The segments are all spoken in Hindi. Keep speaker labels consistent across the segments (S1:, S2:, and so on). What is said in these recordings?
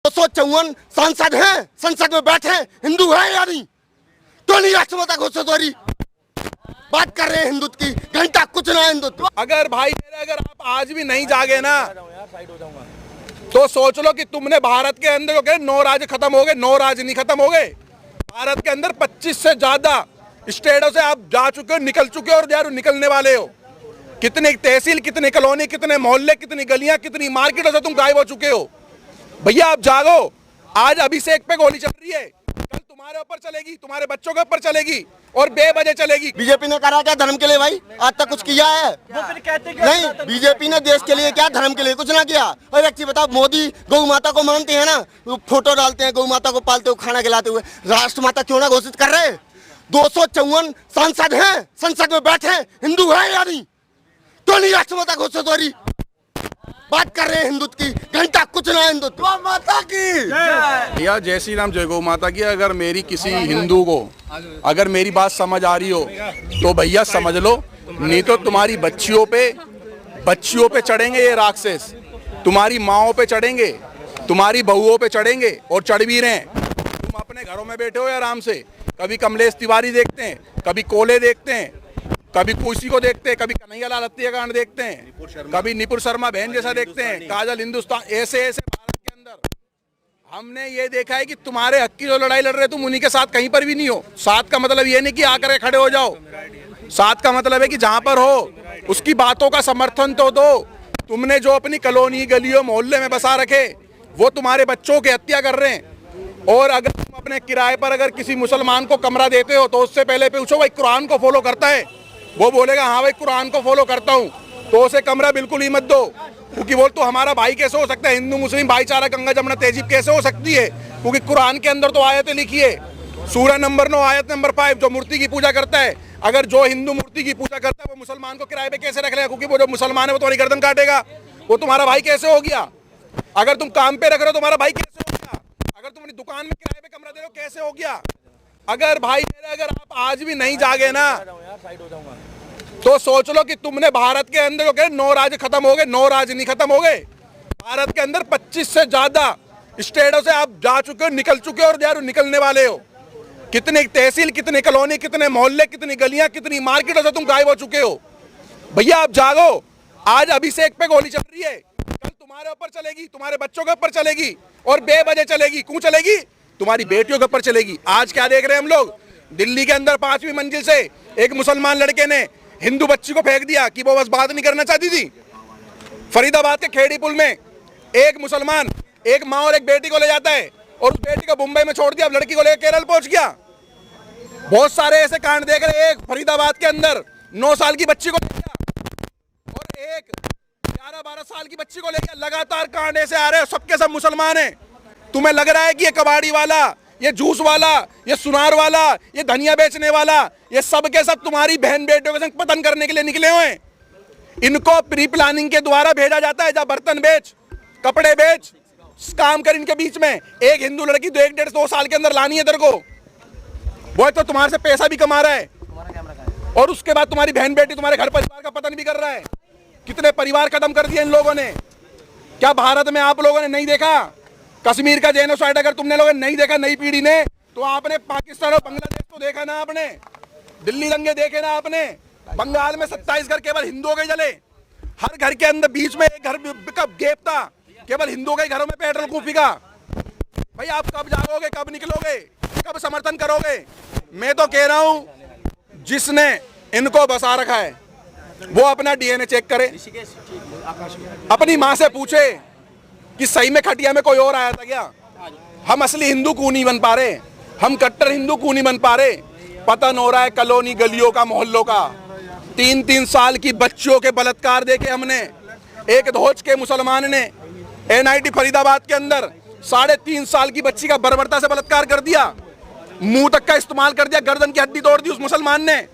S1: 254 सांसद हैं, संसद में बैठे हैं, हिंदू है या नहीं? तो नहीं राष्ट्रपिता घोषित बात कर रहे हैं हिंदुत्व की, घंटा कुछ ना हिंदुत्व।
S2: अगर भाई अगर आप आज भी नहीं जागे ना तो सोच लो कि तुमने भारत के अंदर जो 9 राज्य खत्म हो गए, 9 राज्य नहीं खत्म हो गए। भारत के अंदर 25 से ज्यादा स्टेटों से आप जा चुके हो, निकल चुके हो और यार निकलने वाले हो। कितनी तहसील, कितनी कॉलोनी, कितने मोहल्ले, कितनी गलियां, कितनी मार्केटों से तुम गायब हो चुके हो। भैया आप जागो। आज अभिषेक पे गोली चल रही है, कल तुम्हारे ऊपर चलेगी, तुम्हारे बच्चों के ऊपर चलेगी और बेवजह चलेगी।
S1: बीजेपी ने करा क्या धर्म के लिए भाई? आज तक कुछ किया है? नहीं, बीजेपी ने देश के लिए क्या, धर्म के लिए कुछ ना किया। और एक चीज बताओ, मोदी गौ माता को मानते हैं ना, फोटो डालते हैं गौ माता को पालते हुए, खाना खिलाते हुए, राष्ट्र माता क्यों ना घोषित कर रहे? 254 सांसद हैं, संसद में बैठे हैं, हिंदू है या नहीं? तो नहीं राष्ट्रमाता घोषित हो रही। बात कर रहे हैं हिंदुत्व की, घंटा कुछ ना हिंदुत्व। गौ माता की
S2: भैया जय श्री राम, जय गौ माता की। अगर मेरी किसी हिंदू को अगर मेरी बात समझ आ रही हो तो भैया समझ लो, नहीं तो तुम्हारी बच्चियों पे चढ़ेंगे ये राक्षस, तुम्हारी माओं पे चढ़ेंगे, तुम्हारी बहुओं पे चढ़ेंगे और चढ़ भी रहे हैं। तुम अपने घरों में बैठे हो आराम से, कभी कमलेश तिवारी देखते हैं, कभी कोले देखते हैं, कभी कुर्सी को देखते हैं, कभी कन्हैया लाल हत्याकांड देखते हैं, कभी निपुर शर्मा बहन जैसा देखते हैं, काजल हिंदुस्तान, ऐसे ऐसे भारत के अंदर हमने ये देखा है कि तुम्हारे हक की जो लड़ाई लड़ रहे तुम उन्हीं के साथ कहीं पर भी नहीं हो। साथ का मतलब ये नहीं कि आकर के खड़े हो जाओ, साथ का मतलब है कि जहां पर हो उसकी बातों का समर्थन तो दो। तुमने जो अपनी कॉलोनी, गलियों, मोहल्ले में बसा रखे वो तुम्हारे बच्चों की हत्या कर रहे हैं। और अगर तुम अपने किराए पर अगर किसी मुसलमान को कमरा देते हो तो उससे पहले पूछो भाई कुरान को फॉलो करता है? वो बोलेगा हाँ भाई कुरान को फॉलो करता हूँ, तो उसे कमरा बिल्कुल ही मत दो। क्योंकि बोल तो हमारा भाई कैसे हो सकता है? हिंदू मुस्लिम भाईचारा, गंगा जमुना तहजीब कैसे हो सकती है? क्योंकि कुरान के अंदर तो आयतें लिखी है, सूरह नंबर 9 आयत नंबर 5, जो मूर्ति की पूजा करता है, अगर जो हिंदू मूर्ति की पूजा करता है वो मुसलमान को किराए पे कैसे रख लेगा? क्योंकि वो जो मुसलमान है वो तुम्हारी गर्दन काटेगा। वो तुम्हारा भाई कैसे हो गया? अगर तुम काम पे रख रहे हो तुम्हारा भाई कैसे हो गया? अगर तुम अपनी दुकान में किराए पे कमरा दे रहे हो कैसे हो गया? अगर भाई अगर आप आज भी नहीं जागे ना तो सोच लो कि तुमने भारत के अंदर जो 9 राज्य खत्म हो गए, 9 राज्य नहीं खत्म हो गए। भारत के अंदर 25 से ज्यादा स्टेटों से आप जा चुके हो, निकल चुके हो और यार निकलने वाले हो। कितनी तहसील, कितनी कॉलोनी, कितने मोहल्ले, कितनी गलियां, कितनी मार्केटों से तुम गायब हो चुके हो। भैया आप जागो। आज अभिषेक पे गोली चल रही है, कल तुम्हारे ऊपर चलेगी, तुम्हारे बच्चों के ऊपर चलेगी और बेवजह चलेगी। क्यों चलेगी? तुम्हारी बेटियों के ऊपर चलेगी। आज क्या देख रहे हैं हम लोग? दिल्ली के अंदर 5वीं मंजिल से एक मुसलमान लड़के ने हिंदू बच्ची को फेंक दिया कि वो बस बात नहीं करना चाहती थी। फरीदाबाद के खेड़ी पुल में एक मुसलमान एक माँ और एक बेटी को ले जाता है और उस बेटी को मुंबई में छोड़ दिया, लड़की को लेकर केरल पहुंच गया। बहुत सारे ऐसे कांड देख रहे। एक फरीदाबाद के अंदर 9 साल की बच्ची को ले गया और एक 11-12 साल की बच्ची को ले गया। लगातार कांड ऐसे आ रहे हैं, सबके सब मुसलमान हैं। तुम्हें लग रहा है कि ये कबाड़ी वाला, ये जूस वाला, ये सुनार वाला, ये धनिया बेचने वाला, ये सब के सब तुम्हारी बहन बेटियों के संग पतन करने के लिए निकले हुए हैं। इनको प्री प्लानिंग के द्वारा भेजा जाता है, जा बर्तन बेच, कपड़े बेच, काम कर। इनके बीच में एक हिंदू लड़की 1-1.5-2 साल के अंदर लानी है तेरे को। वो तो तुम्हारे से पैसा भी कमा रहा है और उसके बाद तुम्हारी बहन बेटी, तुम्हारे घर परिवार का पतन भी कर रहा है। कितने परिवार खत्म कर दिए इन लोगों ने। क्या भारत में आप लोगों ने नहीं देखा कश्मीर का जेनोसाइड? अगर तुमने लोगों ने नहीं देखा, नई पीढ़ी ने, तो आपने पाकिस्तान और बांग्लादेश तो देखा ना, आपने दिल्ली दंगे देखे ना आपने। बंगाल में 27 घर केवल हिंदुओं के जले। हर घर के अंदर बीच में एक घर का गैप था, केवल हिंदुओं के घरों में पेट्रोल कूफेगा। भाई आप कब जागोगे, कब निकलोगे, कब समर्थन करोगे? मैं तो कह रहा हूं जिसने इनको बसा रखा है वो अपना डीएनए चेक करे, अपनी मां से पूछे कि सही में खटिया में कोई और आया था क्या? हम असली हिंदू क्यों नहीं बन पा रहे? हम कट्टर हिंदू क्यों नहीं बन पा रहे? पतन हो रहा है कॉलोनी, गलियों का, मोहल्लों का। 3-3 साल की बच्चियों के बलात्कार देखे हमने। एक धोच के मुसलमान ने एनआईटी फरीदाबाद के अंदर 3.5 साल की बच्ची का बर्बरता से बलात्कार कर दिया, मुंह तक का इस्तेमाल कर दिया, गर्दन की हड्डी तोड़ दी उस मुसलमान ने।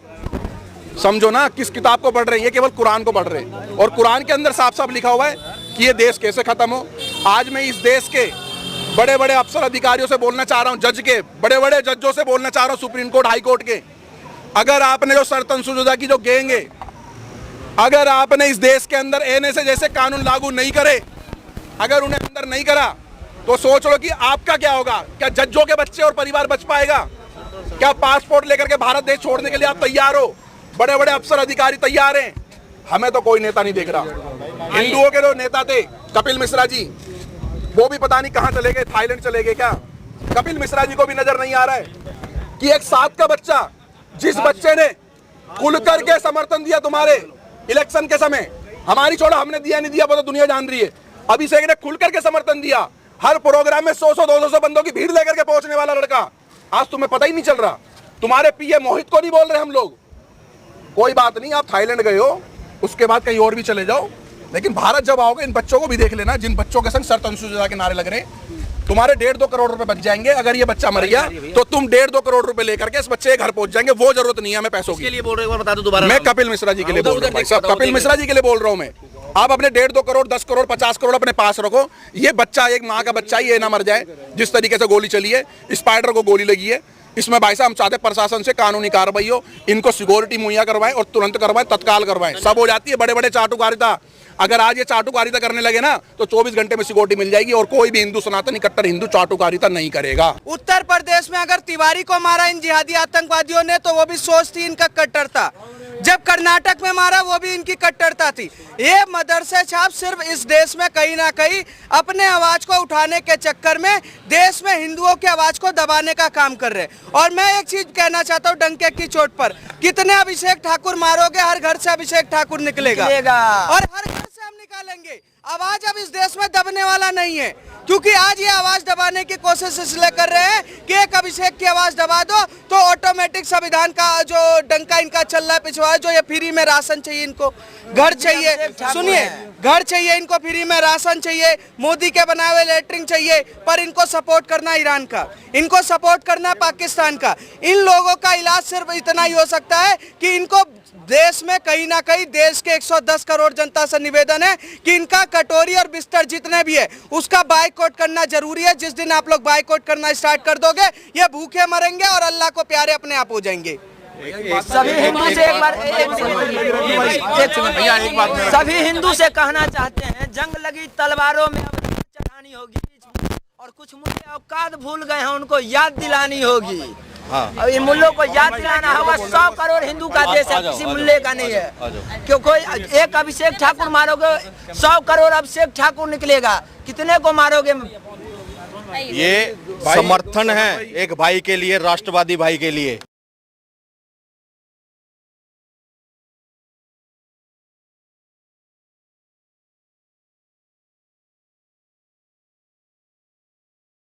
S2: समझो ना किस किताब को पढ़ रहे हैं? ये केवल कुरान को पढ़ रहे हैं और कुरान के अंदर साफ साफ लिखा हुआ है कि ये देश कैसे खत्म हो। आज मैं इस देश के बड़े बड़े अफसर अधिकारियों से बोलना चाह रहा हूं, जज के बड़े बड़े जजों से बोलना चाह रहा हूं, सुप्रीम कोर्ट, हाई कोर्ट के। अगर आपने जो शर्तन सुजुदा की जो गैंग है, अगर आपने इस देश के अंदर एनएसए जैसे कानून लागू नहीं करे, अगर उन्हें अंदर नहीं करा तो सोच लो कि आपका क्या होगा। क्या जज्जों के बच्चे और परिवार बच पाएगा? क्या पासपोर्ट लेकर के भारत देश छोड़ने के लिए आप तैयार हो? बड़े बड़े अफसर अधिकारी तैयार हैं। हमें तो कोई नेता नहीं देख रहा। हिंदुओं के जो नेता थे कपिल मिश्रा जी, वो भी पता नहीं कहां चले गए, थाईलैंड चले गए क्या? कपिल मिश्रा जी को भी नजर नहीं आ रहा है कि एक 7 का बच्चा, जिस बच्चे ने खुल करके समर्थन दिया तुम्हारे इलेक्शन के समय, हमारी छोड़ो हमने दिया नहीं दिया वो तो दुनिया जान रही है, अभिषेक ने खुल करके समर्थन दिया। हर प्रोग्राम में 100-100 200 बंदों की भीड़ लेकर के पहुंचने वाला लड़का, आज तुम्हें पता ही नहीं चल रहा। तुम्हारे पीए मोहित को नहीं बोल रहे हम लोग। कोई बात नहीं, आप थाईलैंड गए हो, उसके बाद कहीं और भी चले जाओ, लेकिन भारत जब आओगे इन बच्चों को भी देख लेना, जिन बच्चों के संग शर्त-ए-मुस्तफ़ा के नारे लग रहे हैं। तुम्हारे 1.5-2 करोड़ रुपए बच जाएंगे। अगर ये बच्चा मर गया तो तुम 1.5-2 करोड़ रुपए लेकर के इस बच्चे के घर पहुंच जाएंगे। वो जरूरत नहीं है हमें पैसों की।
S3: बोल रहे हो बता दो दोबारा।
S2: मैं कपिल मिश्रा जी के लिए बोल रहा हूँ भाई साहब, कपिल मिश्रा जी के लिए बोल रहा हूँ मैं। आप अपने 1.5-2 करोड़ 10 करोड़ 50 करोड़ अपने पास रखो। ये बच्चा, एक माँ का बच्चा, ये ना मर जाए। जिस तरीके से गोली चली है, स्पाइडर को गोली लगी है, इसमें भाई साहब हम चाहते प्रशासन से कानूनी कार्रवाई हो, इनको सिक्योरिटी मुहैया करवाएं और तुरंत करवाएं, तत्काल करवाएं। सब हो जाती है। बड़े बड़े चाटुकारिता, अगर आज ये चाटुकारिता करने लगे ना तो 24 घंटे में सिक्योरिटी मिल जाएगी और कोई भी हिंदू, सनातनी कट्टर हिंदू चाटुकारिता नहीं करेगा।
S4: उत्तर प्रदेश में अगर तिवारी को मारा इन जिहादी आतंकवादियों ने तो वो भी सोच थी इनका कट्टरता। जब कर्नाटक में मारा वो भी इनकी कट्टरता थी। ये मदरसे छाप सिर्फ इस देश में कहीं ना कहीं अपने आवाज को उठाने के चक्कर में देश में हिंदुओं की आवाज को दबाने का काम कर रहे हैं। और मैं एक चीज कहना चाहता हूँ डंके की चोट पर, कितने अभिषेक ठाकुर मारोगे, हर घर से अभिषेक ठाकुर निकलेगा और हर घर से हम निकालेंगे। आवाज अब इस देश में दबने वाला नहीं है, क्योंकि आज ये आवाज दबाने की कोशिश इसलिए कर रहे हैं कि एक अभिषेक की आवाज दबा दो तो ऑटोमेटिक संविधान का जो डंका इनका चल रहा है पिछवा, जो ये फ्री में राशन चाहिए, इनको घर चाहिए, सुनिए, घर चाहिए इनको, फ्री में राशन चाहिए, मोदी के बनाए हुए लेटरिंग चाहिए, पर इनको सपोर्ट करना ईरान का, इनको सपोर्ट करना पाकिस्तान का। इन लोगों का इलाज सिर्फ इतना ही हो सकता है कि इनको देश में कहीं ना कहीं, देश के 110 करोड़ जनता से निवेदन है कि इनका कटोरी और बिस्तर जितने भी है उसका बाइकआउट करना जरूरी है। जिस दिन आप लोग बाइकआउट करना स्टार्ट कर दोगे ये भूखे मरेंगे और अल्लाह को प्यारे अपने आप हो जाएंगे।
S5: सभी हिंदू से एक बार सभी हिंदू से कहना चाहते हैं, जंग लगी तलवारों में अब चढ़ानी होगी और कुछ मुल्ले औकात भूल गए हैं, उनको याद दिलानी होगी। अब इन मुल्लों को याद दिलाना होगा। 100 करोड़ हिंदू का देश है, किसी मुल्ले का नहीं है। क्यों कोई एक अभिषेक ठाकुर मारोगे 100 करोड़ अभिषेक ठाकुर निकलेगा, कितने को मारोगे?
S6: ये समर्थन है एक भाई के लिए, राष्ट्रवादी भाई के लिए।